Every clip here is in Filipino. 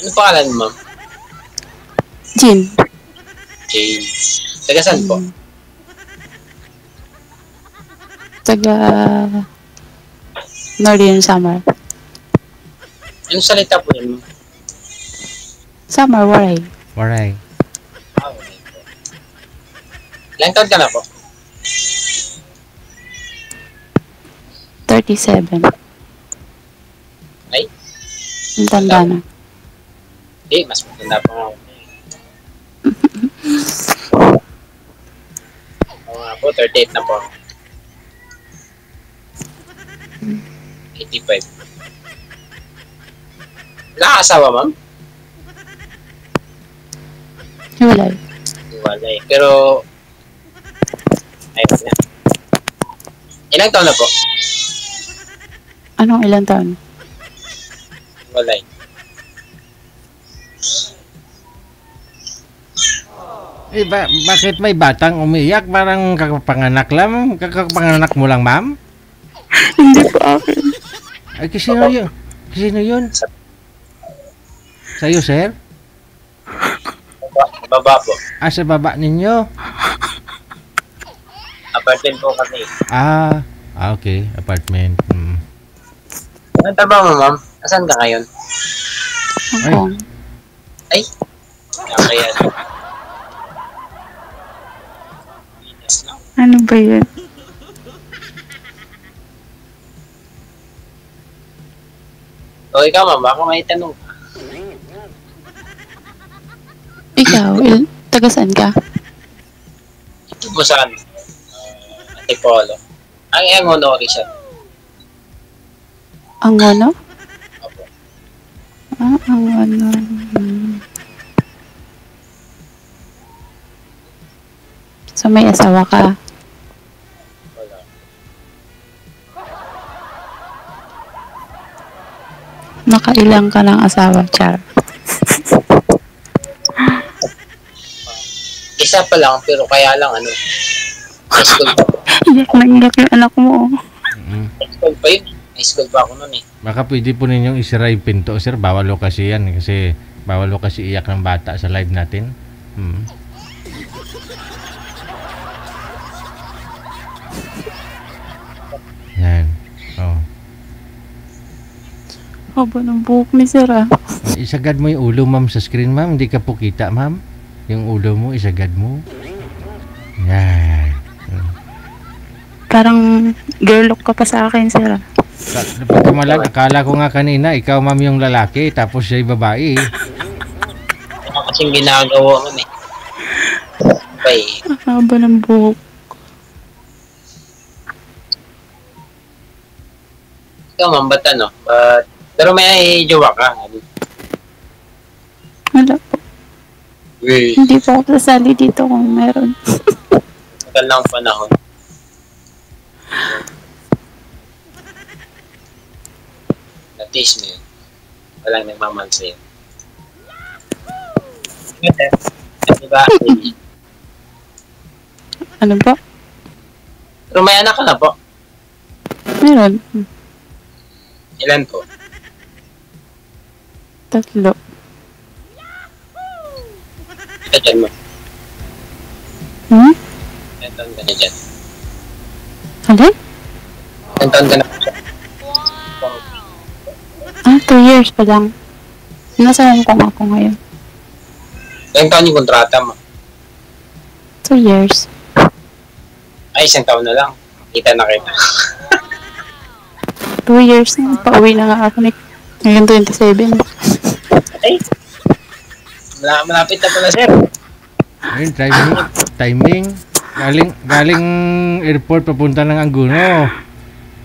Ano pangalan mo, ma'am? Jean. Jane. Taga saan po? Taga Northern Summer. Anong salita po yun, ma'am? Summer, Waray. Waray. Ah, okay po. Ilang taon ka na po? 37. Ay? Ang tanda na. Hindi, mas maganda pa nga ako. Oo nga po, 38 na po. 85. Nakakasawa, ma'am? Hiwalay. Walay. Pero, ayun na. Ilang taon na po? Anong ilang taon? Walay. Bakit may batang umiyak? Parang kakapanganak lang. Kakapanganak mo lang, ma'am? Hindi po akin. Ay, sino yun? Sino yun? Sa'yo, sir? Baba po. Sa baba ninyo? Apartment po kami. Okay. Apartment. Anong trabaho mo, ma'am? Asan ka ngayon? Hong Kong. Ay! Kaya Ano ba yun? O ikaw, ma'am, baka may tanong ka. Ikaw, taga saan ka? Ito po saan? Antipolo. Ang honori siya. Ang ano? Opo. Ang ano? So may asawa ka? Wala. Nakailang ka ng asawa, Char? Isa pa lang, pero kaya lang ano. High school pa po. Iyak na iyak yung anak mo. High school pa yun. High school pa ako nun eh. Baka pwede po ninyong isira yung pinto, sir. Bawal ko kasi yan. Kasi bawal ko kasi iyak ng bata sa live natin. Yan. Oh. Haba ng buhok ni Sir ah. Isagad mo yung ulo, ma'am, sa screen, ma'am. Hindi ka po kita, ma'am. Yung ulo mo, isagad mo. Yan. Parang girl look ka pa sa akin, Sir ah. Pagkamalan, akala ko nga kanina, ikaw, ma'am, yung lalaki, tapos siya'y babae. Ano kasing ginagawa mo eh. Okay. Haba ng buhok. Ikaw, ma'am, ba't ano? Pero may jowa ka. Wala po. Uy, Hindi po ako sasali dito kung meron. tagal ng panahon. Na-taste mo yun. Walang nagmamahal sa'yo. Diba? Ano po? Pero may anak ka na po. Meron. Ilan po? 3. Ito dyan mo. Ilan taon ka na dyan? Alin? Ilan taon ka na po dyan? 2 years pa lang. Nasa Hong Kong ako ngayon. Ilang taon yung kontrata mo? 2 years. Ay, 1 taon na lang. Kita na kita. 2 years na. Pauwi na nga ako ngayon 27. Ay! Malapit na pala, sir. Ayun, timing. Galing airport papunta ng Anguno.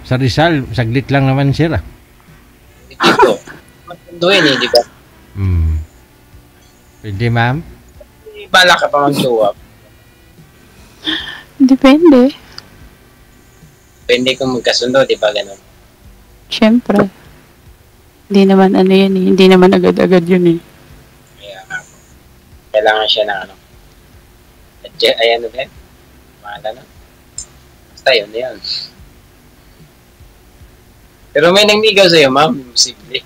Sa Rizal, saglit lang naman, sir. Dito. Matunduin eh, di ba? Pwede, ma'am? Bala ka pa mag-jowa. Depende. Depende kung magkasundo, di ba ganun? Siyempre. Hindi naman ano yun eh. Hindi naman agad-agad yun eh. Kaya nga po. Kailangan siya ng ano. Ay ano ba yan? Mahala na. Basta yun na yun. Pero may nangligaw sa'yo, ma'am. Imposible.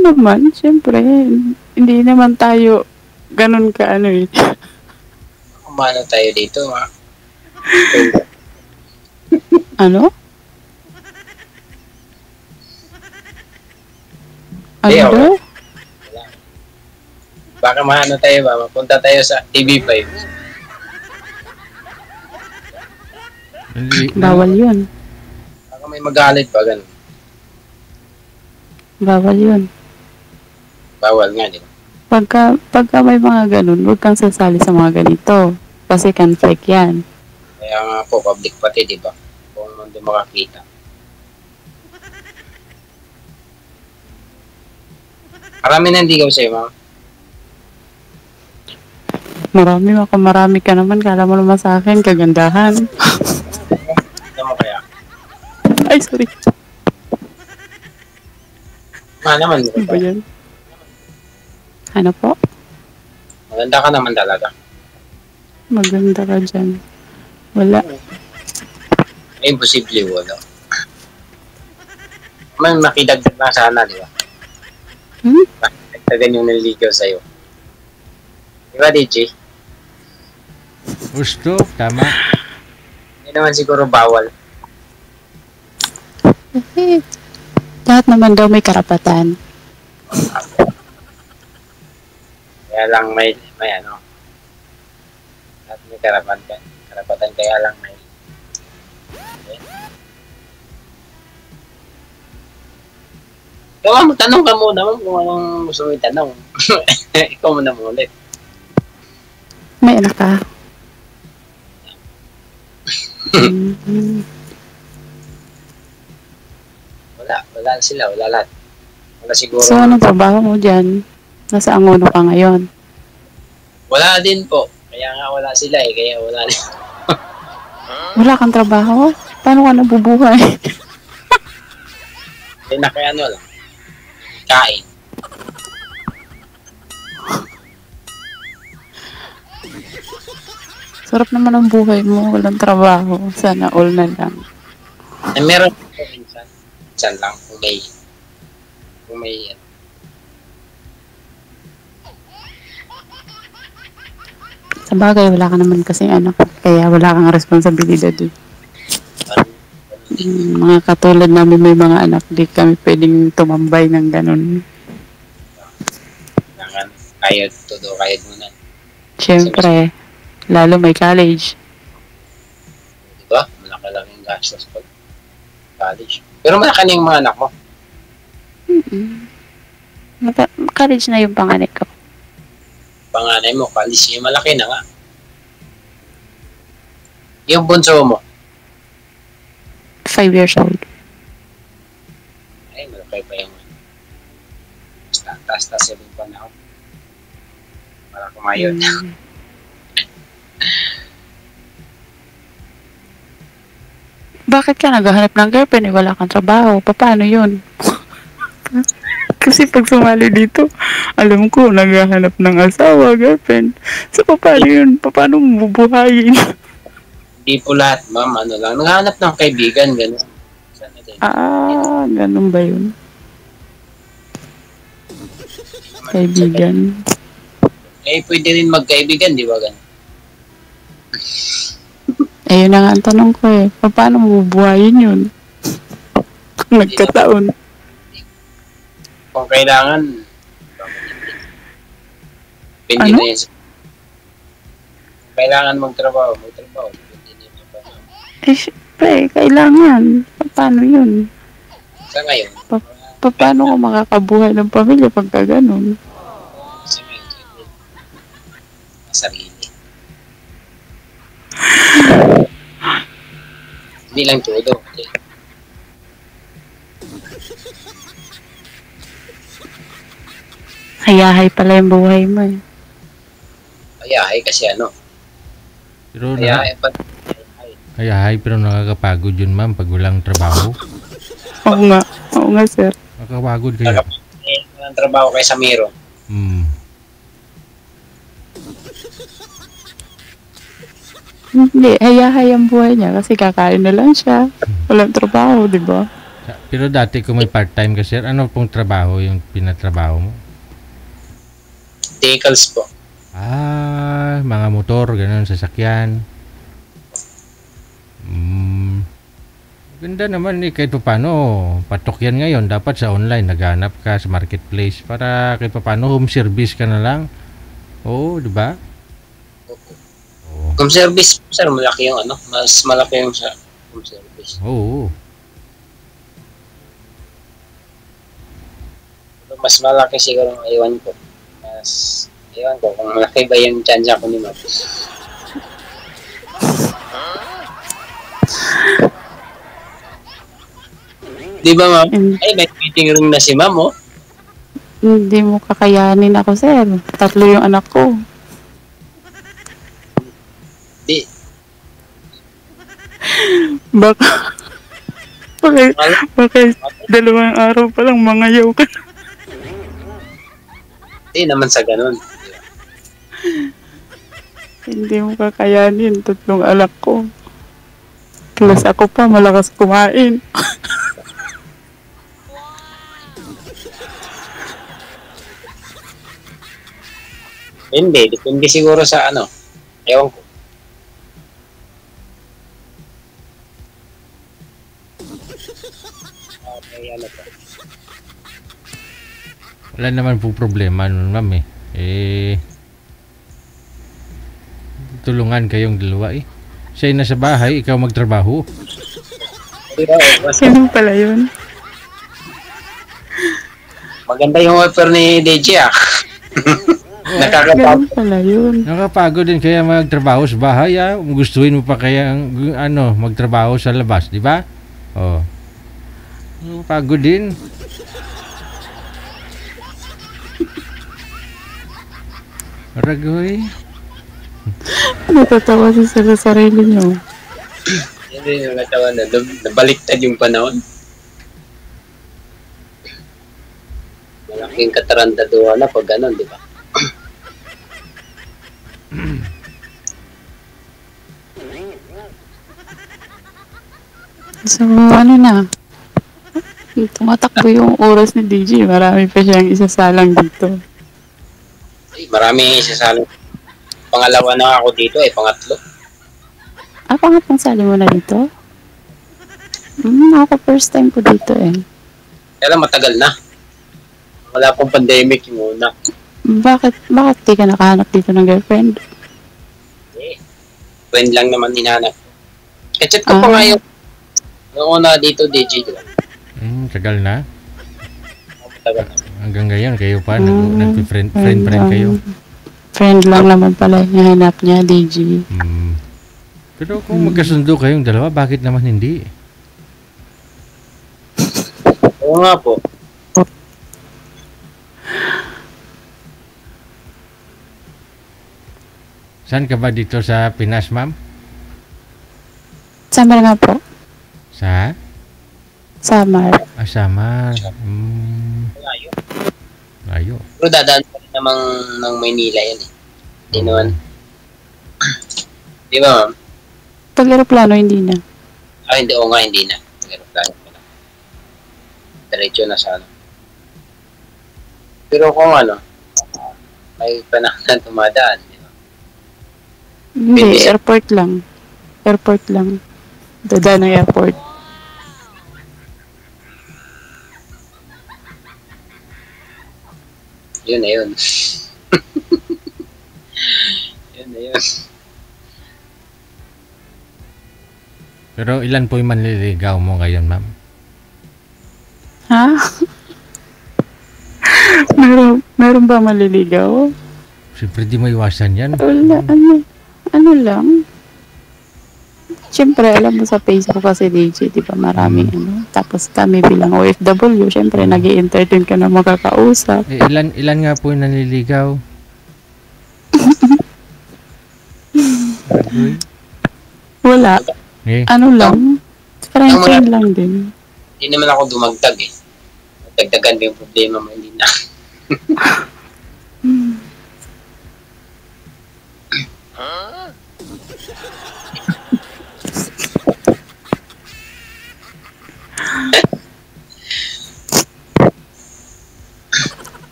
naman, siyempre. Hindi naman tayo ganun ka ano eh. Kumano tayo dito, ha? Ano? Ano Eh, okay. daw? Baka maano tayo ba? Mapunta tayo sa TV5. Bawal yun. Baka may magalit pa, ganun. Bawal yun. Bawal nga, di ba? Pagka may mga ganun, huwag kang sasali sa mga ganito. Kasi conflict yan. Kaya nga po, public pati, di ba? Kung hindi makakita. Marami na hindi ka sa'yo, ma'am. Marami ka naman. Kala mo naman sa akin, kagandahan. Ano mo kaya? Ay, sorry. Naman mo Ano ba kaya? yan? Ano po? Maganda ka naman talaga. Maganda ka dyan. Wala. Eh, imposible, wala. May makidagdag na sana, di ba? Hmm? Dagdagan yung naliligaw sa'yo. Di ba, DJ? Gusto, tama. Hindi naman siguro bawal. Eh, lahat naman daw may karapatan. Kaya lang may ano. At may karapatan kaya lang may. Okay. Gawa mo, tanong ka muna mo kung anong gusto mo itanong. Ikaw muna mo ulit. May anak ka. Mhm. Wala sila, wala lahat. Wala siguro. So, anong trabaho mo dyan? Nasa Angono ka ngayon. Wala din po. Kaya nga wala sila eh, kaya wala din. Wala kang trabaho? Paano ka nabubuhay? Kaya na kaya ano lang. Kain. Sarap naman ang buhay mo. Walang trabaho. Sana all na lang. Eh, meron po minsan. Minsan lang kung may Sa bagay, wala ka naman kasing anak. Kaya wala kang responsibilidad eh. Mga katulad namin may mga anak. Di kami pwedeng tumambay ng ganun. kailangan kayod muna. Siyempre. Lalo may college. Diba? Malaki lang yung gastos pag college. Pero malaki na yung mga anak mo. College na yung panganay ko. Panganay mo, college yung malaki na nga. Yung bunso mo, 5 years old. ay malaki pa yung taas yung panahon. Para kumayon. Bakit ka naghahanap ng girlfriend eh? Wala kang trabaho. Paano yun? Kasi pag sumali dito, alam ko, naghahanap ng asawa, girlfriend. So, paano yun? Paano mo bubuhayin? Hindi po lahat, ma'am. Ano lang. Naghahanap ng kaibigan, gano'n. Sana din. Ganun ba yun? Kaibigan. Eh, pwede rin magkaibigan, di ba gano'n? Ayun na nga ang tanong ko eh. Paano mo bubuhayin yun? Kung nagkataon. Kung kailangan, depende Ano? na yun. Kung kailangan magtrabaho. Depende na yun. Eh, syempre, kailangan. Paano yun? Sa ngayon, Paano ko makakabuhay ng pamilya pagka ganun? sa ngayon, sarili. Hindi lang todo. Hayahay pala yung buhay mo eh. Ayahay kasi ano. Pero Ayahay pa. Ayahay, pero nakakapagod yun, ma'am, pag walang trabaho. Oo nga sir. Nakakapagod kaya. Walang trabaho kaysa meron. Hindi, hayahay ang buhay niya kasi kakain na lang siya. Walang trabaho, di ba? Pero dati kung may part-time ka, sir, ano pong trabaho yung pinatrabaho mo? Vehicles po. Mga motor, ganun, sasakyan. Ganda naman kahit paano, patok yan ngayon. Dapat sa online, naghanap ka sa marketplace para kahit paano home service ka na lang. Oo, di ba? Oo. Home service, sir, malaki yung ano, mas malaki yung sa home service. Oo. Mas malaki siguro, ewan ko. Ewan ko kung malaki ba yung chance ko ni Ma'am. Di ba, Ma'am? Ay, may meeting room na si Ma'am, oh. Hindi mo kakayanin ako, sir. 3 yung anak ko. Di. Baka, baka 2 araw pa lang mangayaw ka. Di naman sa ganun. Hindi mo kakayanin. 3 anak ko. Plus ako pa, malakas kumain. Hindi, depende siguro sa ano. Ewan ko. Okay, ano pa. Wala naman po problema nun, ma'am tulungan kayong dalawa eh. Siya nasa bahay, ikaw magtrabaho. Ganun pala yun. Maganda yung offer ni DJ, ah. Nakakapagod. Ganun pala yun. Nakapagod din kaya magtrabaho sa bahay, gustuhin mo pa kaya magtrabaho sa labas, di ba? Oh. Pagod din. Aragoy. Natatawa si sir sa sarili niyo. Hindi yung natawa na. Nabaliktad yung panahon. Malaking katarandaduhan na pag ganun, di ba? So, ano na? Tumatakbo yung oras ni DJ. Marami pa siyang isasalang dito. Ay, marami yung isasalang. Pangalawa na ako dito, pangatlo. Pangatlong sali mo na dito? Ako first time ko dito Kaya lang matagal na. Wala pong pandemic yung una. Bakit di ka nakahanap dito ng girlfriend? Friend lang naman hinanap. Kachat ko pa nga yung una dito, DJ. Diba? Tagal na. Matagal na. Hanggang ngayon, kayo pa, nag-friend kayo. Friend lang naman pala yung hanap niya, DJ. Pero kung magkasundo kayong dalawa, bakit naman hindi? Oo nga po. Saan ka ba dito sa Pinas, ma'am? Samar nga po. Sa? Samar. Samar. Layo. Layo. Pero dadaan pa rin namang ng Maynila yan eh. Hindi naman. Di ba, ma'am? Pag aeroplano, hindi na. Hindi. Oo nga, hindi na. Pag-aeroplano pa na. Diretso na sa ano. Pero kung may panahon na tumadaan. Hindi, airport lang. Airport lang. Dadaan ng airport. Yun na yun. Yun na yun. Pero ilan po yung manliligaw mo ngayon, ma'am? Ha? meron ba maliligaw? Siyempre di maiwasan yan. Wala, ano lang. Siyempre, alam mo sa Facebook kasi DJ, di ba maraming Tapos kami bilang OFW, siyempre nag-i-entertain ka na makakausap. Ilan nga po yung nanliligaw? Wala. Ano lang? Friend lang din. Hindi naman ako dumagdag eh. Dagdagan yung problema mo, hindi na.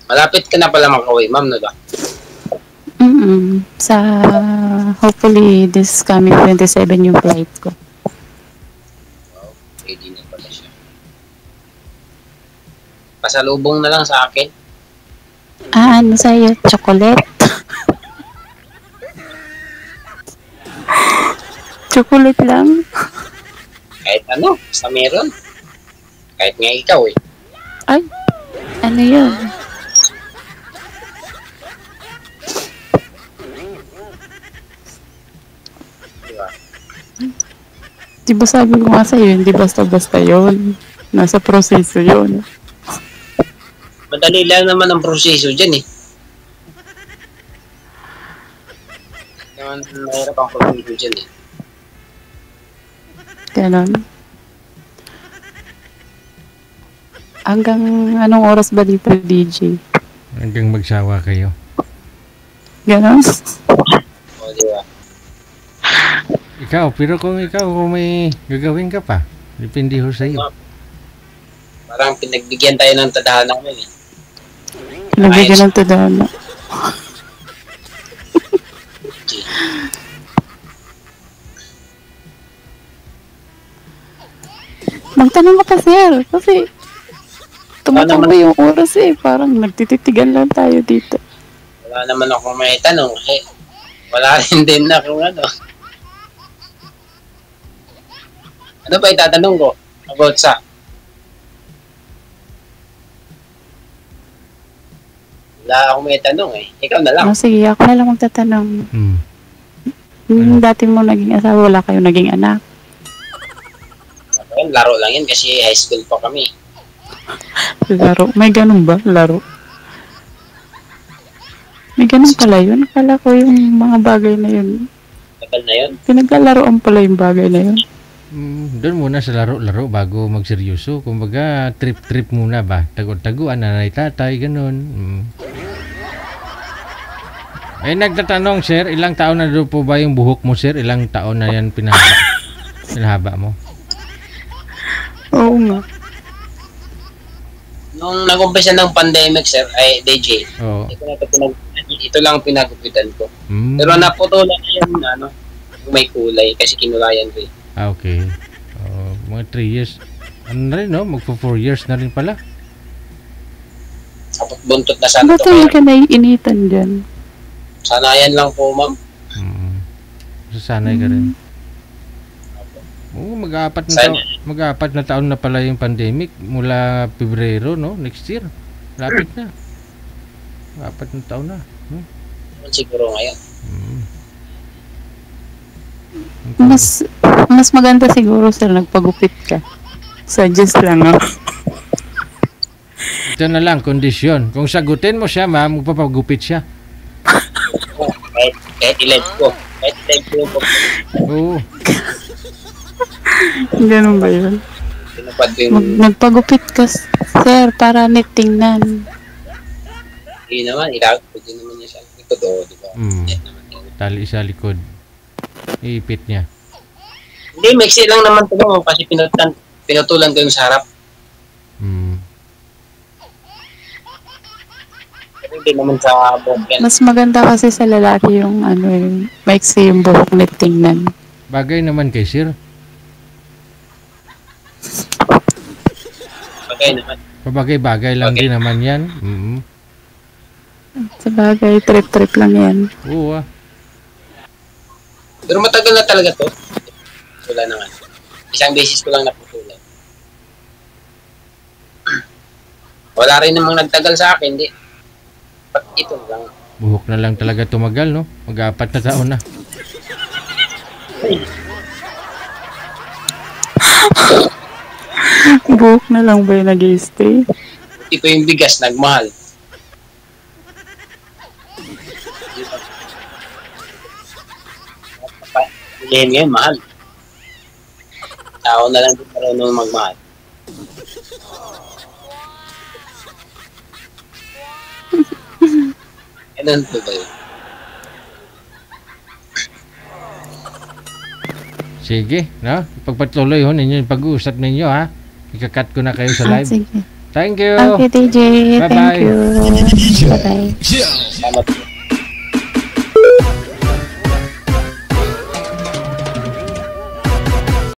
Malapit ka na pala makauwi, ma'am, no ba? Sa hopefully this coming 27 yung flight ko. Wow, ready na pala siya. Pasalubong na lang sa akin. Ano sa'yo? Chocolate? Chocolate lang? Kahit ano, basta meron. Kahit nga ikaw eh. Ay, ano yun? Diba? Di ba sabi ko nga sa'yo, hindi basta-basta yun. Nasa proseso yun. Madali lang naman ang proseso dyan eh. Naman mahirap ang proseso dyan eh. Ganon. Hanggang anong oras ba dito, DJ? Hanggang magsawa kayo. Ganon? O, diba? Ikaw, pero kung may gagawin ka pa, depende ho sa iyo. Parang pinagbigyan tayo ng tadhana namin eh. Nabigyan ng tadhana. Magtanong ka pa, sir. Kasi tumatakbo yung oras eh. Parang nagtititigan lang tayo dito. Wala naman akong may tanong. Eh, wala rin din na kung ano. Ano ba itatanong ko? About sa? Wala akong may tanong eh. Ikaw na lang. Sige, ako na lang magtatanong. Dati mo naging asawa, wala kayong naging anak. Okay, laro lang yan kasi high school pa kami. Laro? May ganun ba? Laro? May ganun pala yun. Akala ko yung mga bagay na yun. Tagal na yun. Pinaglalaroan pala yung bagay na yun. Doon muna sa laro-laro bago magseryoso. Kumbaga, trip-trip muna ba? Tago-taguan, nanay, tatay, ganun. Eh, nagtatanong, sir, ilang taon na doon po ba yung buhok mo, sir? Ilang taon na yan pinahaba mo? Oo nga. Nung nag-umpisa ng pandemic, sir, ay DJ, Oo. ito lang pinagupitan ko. Pero naputulan na yun, ano, yung may kulay kasi kinulayan ko eh. Okay. Mga 3 years. Ano na rin, no? Magpo 4 years na rin pala. Sapot buntot na sana Ba't to. hindi ka naiinitan dyan? Sanayan lang po, ma'am. Sasanay ka rin. Oo, mag-apat na taon na pala yung pandemic mula Pebrero, no? Next year. Lapit na. 4 na taon na. Siguro ngayon. Mas maganda siguro, sir, nagpagupit ka. Suggest lang ako. Ito na lang, kondisyon. Kung sagutin mo siya, ma'am, magpapagupit siya. Kahit i-live ko. Kahit i-live ko yung Oo. Ganun ba yun? pinapad ko yung... Nagpagupit ka, sir, para tingnan. Hindi naman, pwede naman niya sa likod, o, di ba? Yan naman yun. Tali sa likod. Iipit niya. Hindi, mixi lang naman ito kasi pinutulan ko yung sa harap. Pero hindi naman sa buhok yan. Mas maganda kasi sa lalaki yung yung maiksi yung buhok na tingnan. Bagay naman kay sir. Bagay naman. Pabagay-bagay lang din naman yan. Sa bagay, trip-trip lang yan. Oo Pero matagal na talaga to. Wala naman. Isang beses ko lang naputulan. Wala rin namang nagtagal sa akin, di. Ito lang. Buhok na lang talaga tumagal, no? Mag-4 na taon na. Buhok na lang ba yung nag-i-stay? Ito yung bigas, nagmahal. Bilihin ngayon, mahal. Tao na lang din marunong magmahal. Ganun po ba yun? Sige, no? Ipagpatuloy ho ninyo yung pag-uusap ninyo, ha? Ikakat ko na kayo sa live. Sige. Thank you. Okay, DJ. Bye-bye. Thank you. Bye-bye. Salamat po.